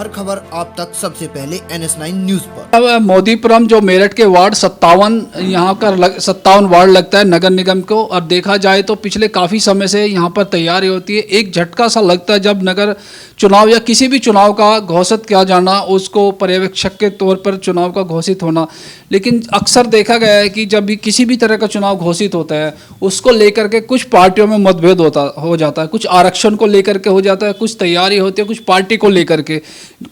हर खबर आप तक सबसे पहले NS9 न्यूज पर। अब मोदीपुरम जो मेरठ के वार्ड 57 यहाँ का 57 वार्ड लगता है नगर निगम को। अब देखा जाए तो पिछले काफ़ी समय से यहाँ पर तैयारी होती है। एक झटका सा लगता है जब नगर चुनाव या किसी भी चुनाव का घोषित किया जाना, उसको पर्यवेक्षक के तौर पर चुनाव का घोषित होना। लेकिन अक्सर देखा गया है कि जब भी किसी भी तरह का चुनाव घोषित होता है उसको लेकर के कुछ पार्टियों में मतभेद हो जाता है, कुछ आरक्षण को लेकर के हो जाता है, कुछ तैयारी होती है, कुछ पार्टी को लेकर के,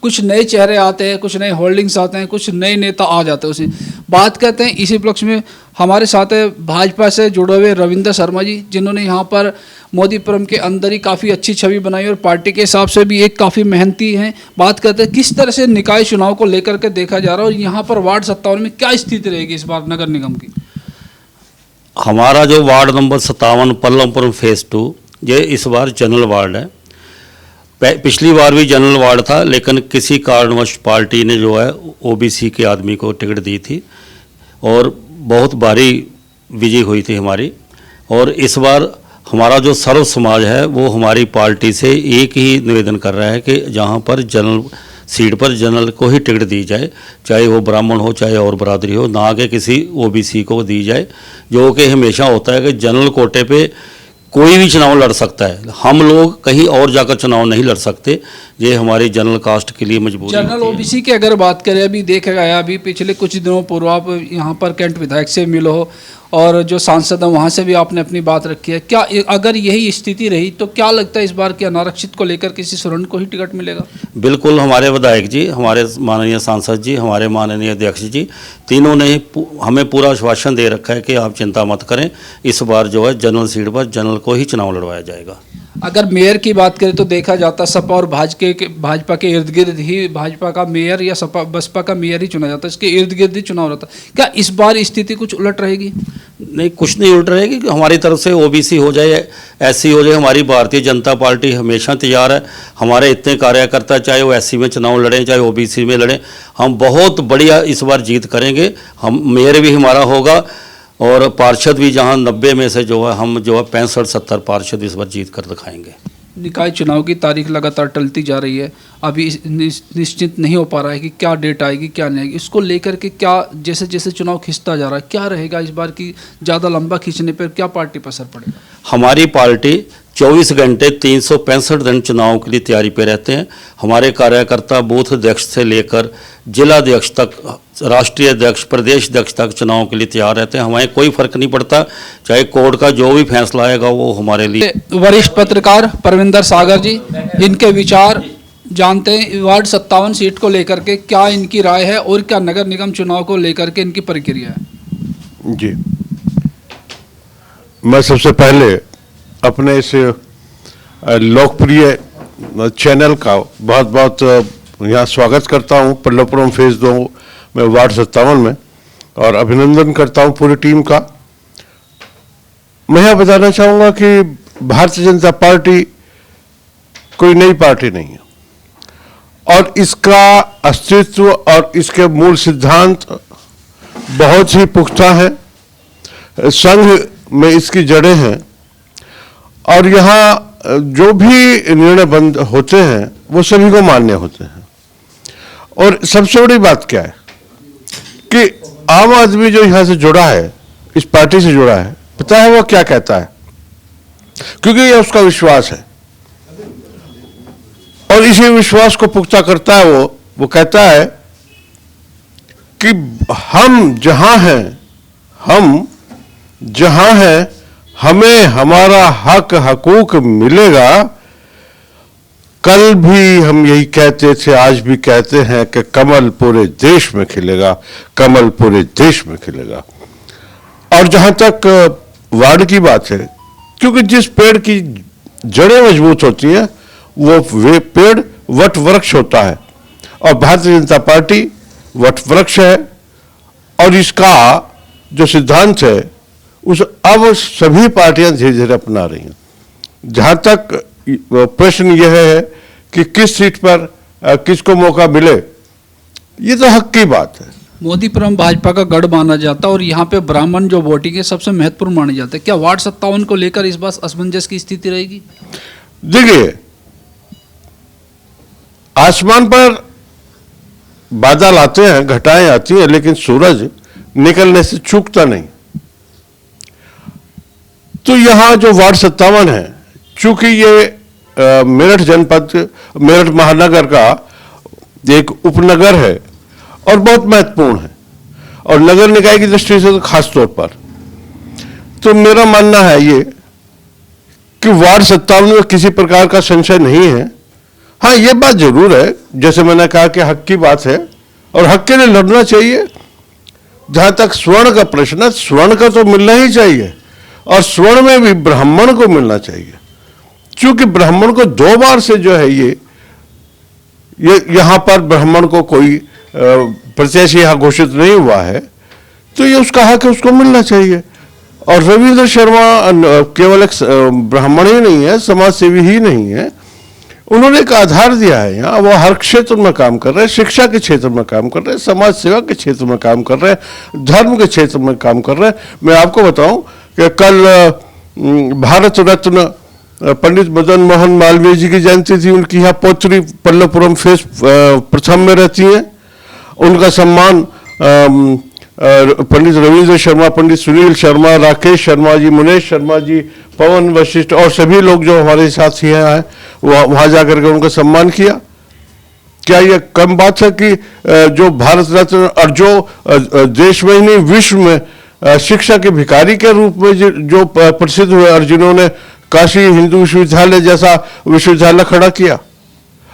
कुछ नए चेहरे आते हैं, कुछ नए होल्डिंग्स आते हैं, कुछ नए नेता आ जाते हैं। उसी बात करते हैं। इसी उपलक्ष्य में हमारे साथ है भाजपा से जुड़े हुए रविंद्र शर्मा जी, जिन्होंने यहाँ पर मोदीपुरम के अंदर ही काफ़ी अच्छी छवि बनाई और पार्टी के हिसाब से भी एक काफ़ी मेहनती हैं। बात करते हैं किस तरह से निकाय चुनाव को लेकर के देखा जा रहा है और यहाँ पर वार्ड 57 में क्या स्थिति रहेगी इस बार नगर निगम की। हमारा जो वार्ड नंबर 57 पल्लमपुरम फेज़ 2 ये इस बार जनरल वार्ड है। पिछली बार भी जनरल वार्ड था, लेकिन किसी कारणवश पार्टी ने जो है ओबीसी के आदमी को टिकट दी थी और बहुत भारी विजय हुई थी हमारी। और इस बार हमारा जो सर्व समाज है वो हमारी पार्टी से एक ही निवेदन कर रहा है कि जहाँ पर जनरल सीट पर जनरल को ही टिकट दी जाए, चाहे वो ब्राह्मण हो चाहे और बरादरी हो, ना कि किसी ओबीसी को दी जाए। जो कि हमेशा होता है कि जनरल कोटे पे कोई भी चुनाव लड़ सकता है, हम लोग कहीं और जाकर चुनाव नहीं लड़ सकते। ये हमारी जनरल कास्ट के लिए मजबूरी है। जनरल ओबीसी की अगर बात करें, अभी देखा गया अभी पिछले कुछ दिनों पूर्व आप यहाँ पर कैंट विधायक से मिलो हो और जो सांसद हैं वहाँ से भी आपने अपनी बात रखी है। क्या अगर यही स्थिति रही तो क्या लगता है इस बार के अनारक्षित को लेकर किसी स्वर्ण को ही टिकट मिलेगा? बिल्कुल, हमारे विधायक जी, हमारे माननीय सांसद जी, हमारे माननीय अध्यक्ष जी, तीनों ने हमें पूरा आश्वासन दे रखा है कि आप चिंता मत करें, इस बार जो है जनरल सीट पर जनरल को ही चुनाव लड़वाया जाएगा। अगर मेयर की बात करें तो देखा जाता है सपा और भाजपा के इर्द गिर्द ही भाजपा का मेयर या सपा बसपा का मेयर ही चुना जाता है, इसके इर्द गिर्द ही चुनाव रहता है। क्या इस बार स्थिति कुछ उलट रहेगी? नहीं, कुछ नहीं उलट रहेगी। हमारी तरफ से ओबीसी हो जाए, एससी हो जाए, हमारी भारतीय जनता पार्टी हमेशा तैयार है। हमारे इतने कार्यकर्ता चाहे वो एससी में चुनाव लड़ें चाहे ओबीसी में लड़ें, हम बहुत बढ़िया इस बार जीत करेंगे। हम मेयर भी हमारा होगा और पार्षद भी, जहां 90 में से जो है हम जो है 65-70 पार्षद इस बार जीत कर दिखाएंगे। निकाय चुनाव की तारीख लगातार टलती जा रही है, अभी निश्चित नहीं हो पा रहा है कि क्या डेट आएगी क्या नहीं आएगी। इसको लेकर के क्या जैसे जैसे चुनाव खिंचता जा रहा है क्या रहेगा इस बार की, ज़्यादा लंबा खींचने पर क्या पार्टी पर असर पड़ेगा? हमारी पार्टी 24 घंटे 365 दिन चुनाव के लिए तैयारी पे रहते हैं। हमारे कार्यकर्ता बूथ अध्यक्ष से लेकर जिला अध्यक्ष तक, राष्ट्रीय अध्यक्ष, प्रदेश अध्यक्ष तक चुनाव के लिए तैयार रहते हैं। हमें कोई फर्क नहीं पड़ता, चाहे कोर्ट का जो भी फैसला आएगा वो हमारे लिए। वरिष्ठ पत्रकार परविंदर सागर जी, इनके विचार जानते हैं। वार्ड 57 सीट को लेकर के क्या इनकी राय है और क्या नगर निगम चुनाव को लेकर के इनकी प्रक्रिया है? जी, मैं सबसे पहले अपने इस लोकप्रिय चैनल का बहुत बहुत यहाँ स्वागत करता हूँ पल्लवपुरम फेज़ 2 में वार्ड 57 में, और अभिनंदन करता हूँ पूरी टीम का। मैं यह बताना चाहूँगा कि भारतीय जनता पार्टी कोई नई पार्टी नहीं है और इसका अस्तित्व और इसके मूल सिद्धांत बहुत ही पुख्ता है। संघ में इसकी जड़ें हैं और यहाँ जो भी निर्णय बंद होते हैं वो सभी को मान्य होते हैं। और सबसे बड़ी बात क्या है कि आम आदमी जो यहाँ से जुड़ा है, इस पार्टी से जुड़ा है, पता है वो क्या कहता है, क्योंकि ये उसका विश्वास है और इसी विश्वास को पुख्ता करता है। वो कहता है कि हम जहां हैं हमें हमारा हक हकूक मिलेगा। कल भी हम यही कहते थे, आज भी कहते हैं कि कमल पूरे देश में खिलेगा, कमल पूरे देश में खिलेगा। और जहां तक वार्ड की बात है, क्योंकि जिस पेड़ की जड़ें मजबूत होती हैं वो पेड़ वट वृक्ष होता है और भारतीय जनता पार्टी वट वृक्ष है और इसका जो सिद्धांत है उस अब सभी पार्टियां धीरे धीरे अपना रही हैं। जहां तक प्रश्न यह है कि किस सीट पर किसको मौका मिले, ये तो हक की बात है। मोदीपुरम भाजपा का गढ़ माना जाता है और यहाँ पे ब्राह्मण जो वोटिंग है सबसे महत्वपूर्ण माने जाते हैं। क्या वार्ड 57 को लेकर इस बार असमंजस की स्थिति रहेगी? देखिए, आसमान पर बादल आते हैं, घटाएं आती हैं, लेकिन सूरज निकलने से चूकता नहीं। तो यहां जो वार्ड 57 है, चूंकि ये मेरठ जनपद, मेरठ महानगर का एक उपनगर है और बहुत महत्वपूर्ण है, और नगर निकाय की दृष्टि से तो खास तौर पर, तो मेरा मानना है ये कि वार्ड 57 में किसी प्रकार का संशय नहीं है। हाँ, ये बात जरूर है, जैसे मैंने कहा कि हक की बात है और हक के लिए लड़ना चाहिए। जहां तक स्वर्ण का प्रश्न है, स्वर्ण का तो मिलना ही चाहिए, और स्वर्ण में भी ब्राह्मण को मिलना चाहिए, क्योंकि ब्राह्मण को 2 बार से जो है ये यहां पर ब्राह्मण को कोई प्रत्याशी यहां घोषित नहीं हुआ है, तो ये उसका हक है, उसको मिलना चाहिए। और रविंद्र शर्मा केवल एक ब्राह्मण ही नहीं है, समाज सेवी ही नहीं है, उन्होंने एक आधार दिया है। यहाँ वो हर क्षेत्र में काम कर रहे हैं, शिक्षा के क्षेत्र में काम कर रहे हैं, समाज सेवा के क्षेत्र में काम कर रहे हैं, धर्म के क्षेत्र में काम कर रहे हैं। मैं आपको बताऊं कि कल भारत रत्न पंडित मदन मोहन मालवीय जी की जयंती थी। उनकी यहाँ पौत्री पल्लवपुरम फेज प्रथम में रहती हैं। उनका सम्मान पंडित रविंद्र शर्मा, पंडित सुनील शर्मा, राकेश शर्मा जी, मुनेश शर्मा जी, पवन वशिष्ठ और सभी लोग जो हमारे साथ ही हैं, वहां जाकर के उनका सम्मान किया। क्या यह कम बात है कि जो भारत रत्न और जो देश में ही नहीं विश्व में शिक्षा के भिखारी के रूप में जो प्रसिद्ध हुए और जिन्होंने काशी हिंदू विश्वविद्यालय जैसा विश्वविद्यालय खड़ा किया,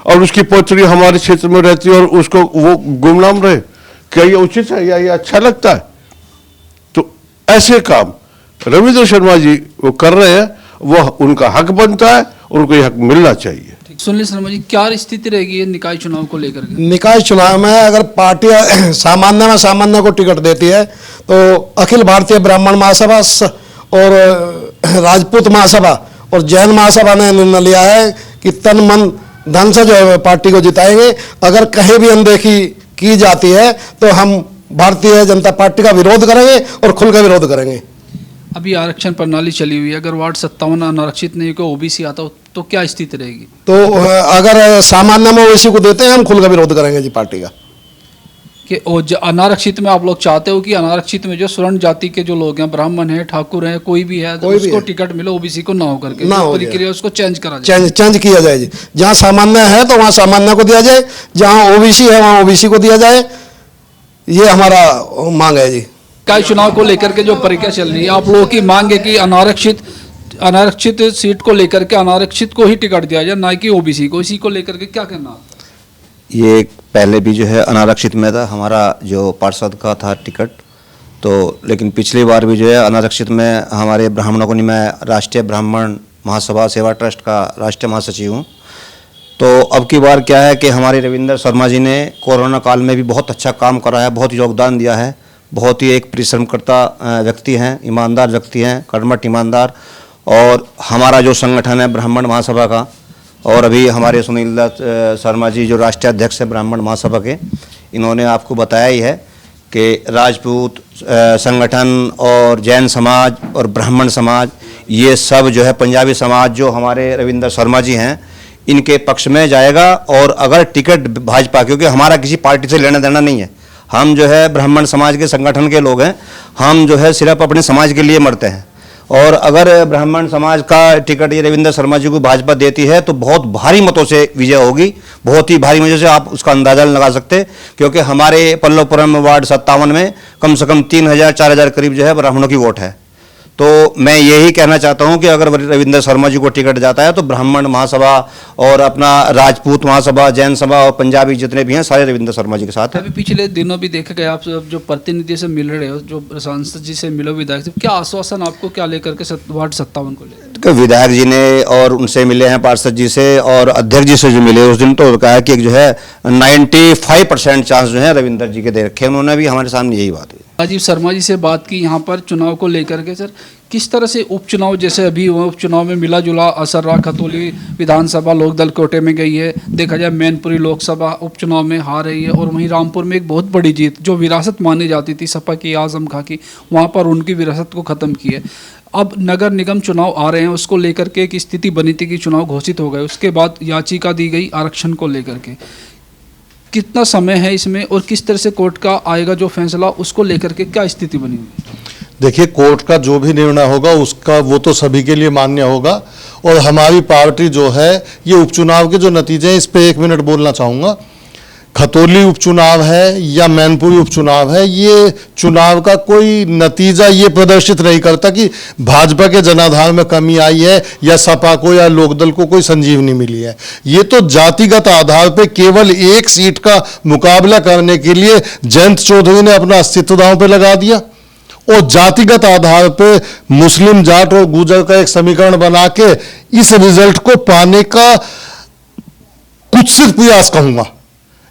और उसकी पौत्री हमारे क्षेत्र में रहती है और उसको वो गुमनाम रहे, क्या ये उचित है या ये अच्छा लगता है? तो ऐसे काम रविंद्र शर्मा जी वो कर रहे हैं, वह उनका हक बनता है, उनको यह हक मिलना चाहिए। सुनील शर्मा जी, क्या स्थिति रहेगी ये निकाय चुनाव को लेकर के? निकाय चुनाव में अगर पार्टी सामान्य को टिकट देती है, तो अखिल भारतीय ब्राह्मण महासभा और राजपूत महासभा और जैन महासभा ने निर्णय लिया है कि तन मन धन से जो है पार्टी को जिताएंगे। अगर कहीं भी अनदेखी की जाती है तो हम भारतीय जनता पार्टी का विरोध करेंगे और खुल का विरोध करेंगे। अभी आरक्षण प्रणाली चली हुई है, अगर वार्ड 57 अनारक्षित नहीं को ओबीसी आता हो तो क्या स्थिति रहेगी? तो अगर सामान्य में ओबीसी को देते हैं, हम खुल का विरोध करेंगे जी पार्टी का। कि अनारक्षित में आप लोग चाहते हो कि अनारक्षित में जो स्वर्ण जाति के जो लोग हैं, ब्राह्मण हैं, ठाकुर हैं, कोई भी है, तो उसको टिकट मिले, ओबीसी को ना हो करके ना प्रक्रिया उसको चेंज करा जाए, चेंज किया जाए जी। जहाँ सामान्य है तो वहाँ सामान्य को दिया जाए, जहाँ ओबीसी है वहाँ ओबीसी को दिया जाए, ये हमारा मांग है जी। निकाय चुनाव को लेकर के जो प्रक्रिया चल रही है, आप लोगों की मांग है कि अनारक्षित सीट को लेकर के अनारक्षित को ही टिकट दिया जाए, ना कि ओबीसी को। इसी को लेकर के क्या कहना? ये पहले भी जो है अनारक्षित में था, हमारा जो पार्षद का था टिकट, तो लेकिन पिछली बार भी जो है अनारक्षित में हमारे ब्राह्मणों को नहीं। मैं राष्ट्रीय ब्राह्मण महासभा सेवा ट्रस्ट का राष्ट्रीय महासचिव हूँ। तो अब की बार क्या है कि हमारे रविंद्र शर्मा जी ने कोरोना काल में भी बहुत अच्छा काम करा है, बहुत योगदान दिया है, बहुत ही एक परिश्रमकर्ता व्यक्ति हैं, ईमानदार व्यक्ति हैं, कर्मठ ईमानदार। और हमारा जो संगठन है ब्राह्मण महासभा का, और अभी हमारे सुनील दत्त शर्मा जी जो राष्ट्रीय अध्यक्ष हैं ब्राह्मण महासभा के, इन्होंने आपको बताया ही है कि राजपूत संगठन और जैन समाज और ब्राह्मण समाज, ये सब जो है पंजाबी समाज जो हमारे रविंद्र शर्मा जी हैं, इनके पक्ष में जाएगा। और अगर टिकट भाजपा, क्योंकि हमारा किसी पार्टी से लेना देना नहीं है, हम जो है ब्राह्मण समाज के संगठन के लोग हैं, हम जो है सिर्फ अपने समाज के लिए मरते हैं। और अगर ब्राह्मण समाज का टिकट ये रविंद्र शर्मा जी को भाजपा देती है तो बहुत भारी मतों से विजय होगी, बहुत ही भारी मतों से, आप उसका अंदाजा लगा सकते, क्योंकि हमारे पल्लवपुरम वार्ड 57 में कम से कम 3000-4000 करीब जो है ब्राह्मणों की वोट है। तो मैं यही कहना चाहता हूं कि अगर रविंद्र शर्मा जी को टिकट जाता है तो ब्राह्मण महासभा और अपना राजपूत महासभा, जैन सभा और पंजाबी जितने भी हैं सारे रविंद्र शर्मा जी के साथ हैं। अभी पिछले दिनों भी देखा गया, आप जो प्रतिनिधि से मिल रहे हो, जो सांसद जी से मिलो, विधायक से, क्या आश्वासन आपको क्या लेकर के वार्ड 57 को ले? विधायक जी ने और उनसे मिले हैं, पार्षद जी से और अध्यक्ष जी से जो मिले उस दिन, तो कहा कि जो है 95% चांस जो है रविंद्र जी के दे रखे। उन्होंने भी हमारे सामने यही बात है। राजीव शर्मा जी से बात की यहाँ पर चुनाव को लेकर के। सर, किस तरह से उपचुनाव, जैसे अभी हुआ उपचुनाव में मिला जुला असर रहा, खतौली विधानसभा लोकदल कोटे में गई है, देखा जाए मैनपुरी लोकसभा उपचुनाव में हार रही है, और वहीं रामपुर में एक बहुत बड़ी जीत जो विरासत मानी जाती थी सपा की, आजम खां की, वहाँ पर उनकी विरासत को ख़त्म की है। अब नगर निगम चुनाव आ रहे हैं, उसको लेकर के एक स्थिति बनी थी कि चुनाव घोषित हो गए, उसके बाद याचिका दी गई आरक्षण को लेकर के। कितना समय है इसमें और किस तरह से कोर्ट का आएगा जो फैसला, उसको लेकर के क्या स्थिति बनी हुई? देखिए, कोर्ट का जो भी निर्णय होगा उसका वो तो सभी के लिए मान्य होगा। और हमारी पार्टी जो है, ये उपचुनाव के जो नतीजे हैं इस पे 1 मिनट बोलना चाहूँगा। खतौली उपचुनाव है या मैनपुरी उपचुनाव है, ये चुनाव का कोई नतीजा ये प्रदर्शित नहीं करता कि भाजपा के जनाधार में कमी आई है या सपा को या लोकदल को कोई संजीवनी मिली है। ये तो जातिगत आधार पे केवल एक सीट का मुकाबला करने के लिए जयंत चौधरी ने अपना अस्तित्व दांव पे लगा दिया और जातिगत आधार पे मुस्लिम, जाट और गुर्जर का एक समीकरण बना के इस रिजल्ट को पाने का कुत्सित प्रयास कहूंगा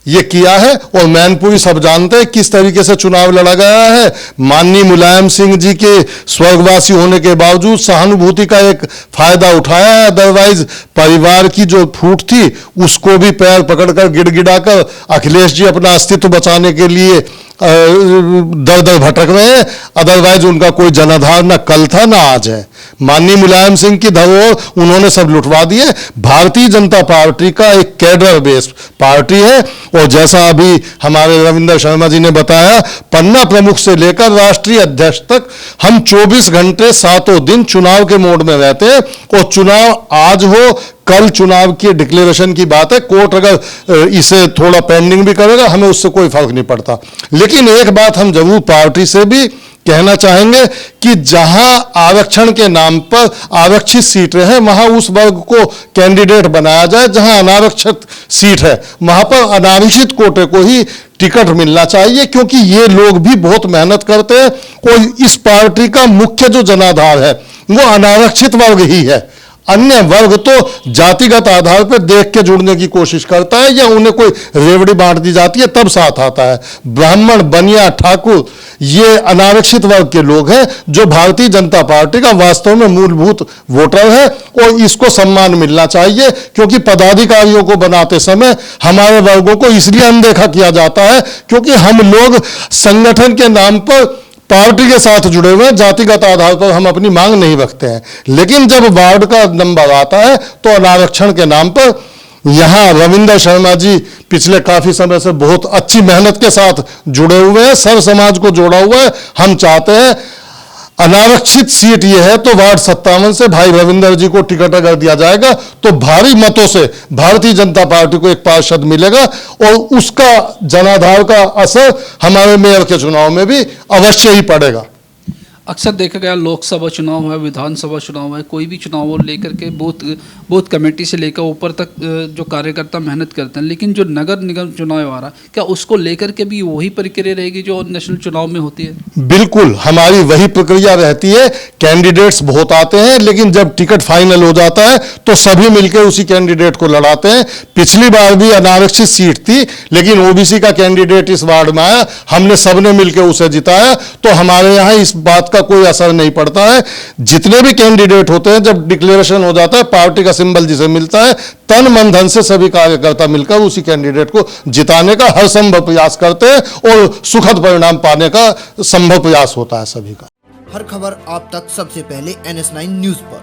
ये किया है। और मैनपुरी सब जानते हैं किस तरीके से चुनाव लड़ा गया है। माननीय मुलायम सिंह जी के स्वर्गवासी होने के बावजूद सहानुभूति का एक फायदा उठाया है, अदरवाइज परिवार की जो फूट थी उसको भी पैर पकड़कर गिड़गिड़ाकर अखिलेश जी अपना अस्तित्व बचाने के लिए दर दर भटक रहे हैं। अदरवाइज उनका कोई जनाधार ना कल था ना आज है। माननीय मुलायम सिंह की धरोहर उन्होंने सब लुटवा दिए। भारतीय जनता पार्टी का एक कैडर बेस्ड पार्टी है और जैसा अभी हमारे रविंद्र शर्मा जी ने बताया, पन्ना प्रमुख से लेकर राष्ट्रीय अध्यक्ष तक हम 24 घंटे 7 दिन चुनाव के मोड में रहते हैं। और चुनाव आज हो कल चुनाव की डिक्लेरेशन की बात है, कोर्ट अगर इसे थोड़ा पेंडिंग भी करेगा हमें उससे कोई फर्क नहीं पड़ता। लेकिन एक बात हम जरूर पार्टी से भी कहना चाहेंगे कि जहां आरक्षण के नाम पर आरक्षित सीटें हैं वहां उस वर्ग को कैंडिडेट बनाया जाए, जहां अनारक्षित सीट है वहां पर अनारक्षित कोटे को ही टिकट मिलना चाहिए, क्योंकि ये लोग भी बहुत मेहनत करते हैं और इस पार्टी का मुख्य जो जनाधार है वो अनारक्षित वर्ग ही है। अन्य वर्ग तो जातिगत आधार पर देख के जुड़ने की कोशिश करता है या उन्हें कोई रेवड़ी बांट दी जाती है तब साथ आता है। ब्राह्मण, बनिया, ठाकुर ये अनारक्षित वर्ग के लोग हैं जो भारतीय जनता पार्टी का वास्तव में मूलभूत वोटर है और इसको सम्मान मिलना चाहिए, क्योंकि पदाधिकारियों को बनाते समय हमारे वर्गों को इसलिए अनदेखा किया जाता है क्योंकि हम लोग संगठन के नाम पर पार्टी के साथ जुड़े हुए हैं, जातिगत आधार पर हम अपनी मांग नहीं रखते हैं। लेकिन जब वार्ड का नंबर आता है तो अनारक्षण के नाम पर यहाँ रविंद्र शर्मा जी पिछले काफी समय से बहुत अच्छी मेहनत के साथ जुड़े हुए हैं, सर्व समाज को जोड़ा हुआ है। हम चाहते हैं अनारक्षित सीट ये है तो वार्ड 57 से भाई रविंद्र जी को टिकट अगर दिया जाएगा तो भारी मतों से भारतीय जनता पार्टी को एक पार्षद मिलेगा और उसका जनाधार का असर हमारे मेयर के चुनाव में भी अवश्य ही पड़ेगा। अक्सर देखा गया लोकसभा चुनाव है, विधानसभा चुनाव है, कोई भी चुनाव हो लेकर के बूथ कमेटी से लेकर ऊपर तक जो कार्यकर्ता मेहनत करते हैं, लेकिन जो नगर निगम चुनाव आ रहा है क्या उसको लेकर के भी वही प्रक्रिया रहेगी जो नेशनल चुनाव में होती है? बिल्कुल हमारी वही प्रक्रिया रहती है। कैंडिडेट्स बहुत आते हैं लेकिन जब टिकट फाइनल हो जाता है तो सभी मिलकर उसी कैंडिडेट को लड़ाते हैं। पिछली बार भी अनारक्षित सीट थी लेकिन ओबीसी का कैंडिडेट इस वार्ड में आया, हमने सबने मिलकर उसे जिताया। तो हमारे यहाँ इस बात का कोई असर नहीं पड़ता है। जितने भी कैंडिडेट होते हैं जब डिक्लेरेशन हो जाता है पार्टी का सिंबल जिसे मिलता है, तन मन धन से सभी कार्यकर्ता मिलकर उसी कैंडिडेट को जिताने का हर संभव प्रयास करते हैं और सुखद परिणाम पाने का संभव प्रयास होता है सभी का। हर खबर आप तक सबसे पहले NS9 न्यूज पर।